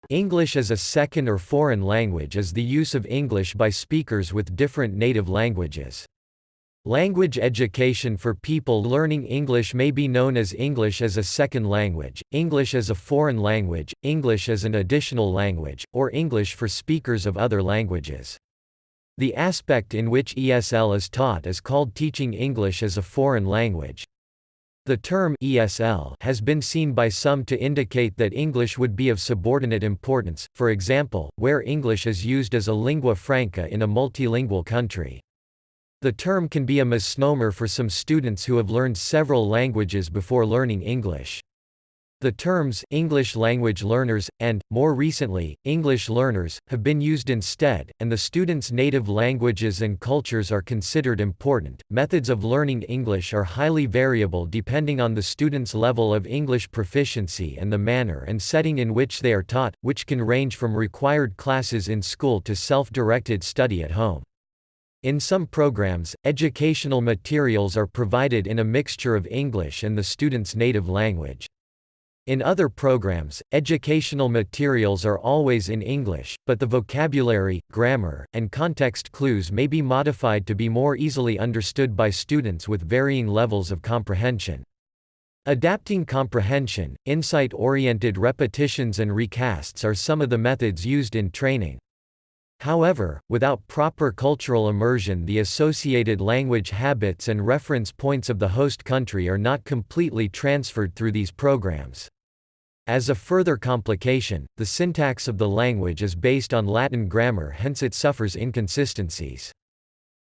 English as a second or foreign language is the use of English by speakers with different native languages. Language education for people learning English may be known as English as a second language, English as a foreign language, English as an additional language, or English for speakers of other languages. The aspect in which ESL is taught is called teaching English as a foreign language. The term ESL has been seen by some to indicate that English would be of subordinate importance, for example, where English is used as a lingua franca in a multilingual country. The term can be a misnomer for some students who have learned several languages before learning English. The terms English language learners and, more recently, English learners have been used instead, and the students' native languages and cultures are considered important. Methods of learning English are highly variable depending on the student's level of English proficiency and the manner and setting in which they are taught, which can range from required classes in school to self-directed study at home. In some programs, educational materials are provided in a mixture of English and the student's native language. In other programs, educational materials are always in English, but the vocabulary, grammar, and context clues may be modified to be more easily understood by students with varying levels of comprehension. Adapting comprehension, insight-oriented repetitions and recasts are some of the methods used in training. However, without proper cultural immersion, the associated language habits and reference points of the host country are not completely transferred through these programs. As a further complication, the syntax of the language is based on Latin grammar, hence it suffers inconsistencies.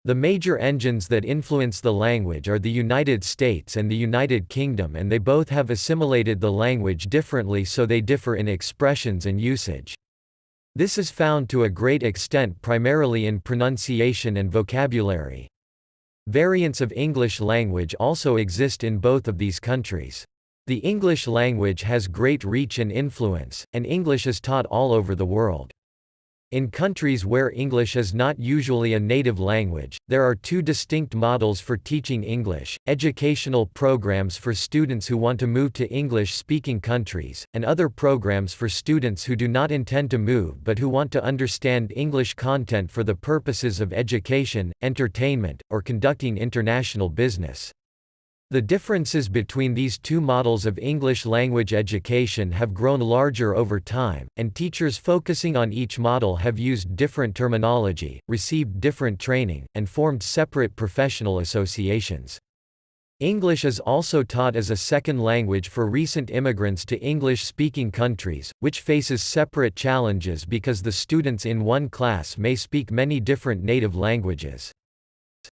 The major engines that influence the language are the United States and the United Kingdom, and they both have assimilated the language differently, so they differ in expressions and usage. This is found to a great extent primarily in pronunciation and vocabulary. Variants of English language also exist in both of these countries. The English language has great reach and influence, and English is taught all over the world. In countries where English is not usually a native language, there are two distinct models for teaching English: educational programs for students who want to move to English-speaking countries, and other programs for students who do not intend to move but who want to understand English content for the purposes of education, entertainment, or conducting international business. The differences between these two models of English language education have grown larger over time, and teachers focusing on each model have used different terminology, received different training, and formed separate professional associations. English is also taught as a second language for recent immigrants to English-speaking countries, which faces separate challenges because the students in one class may speak many different native languages.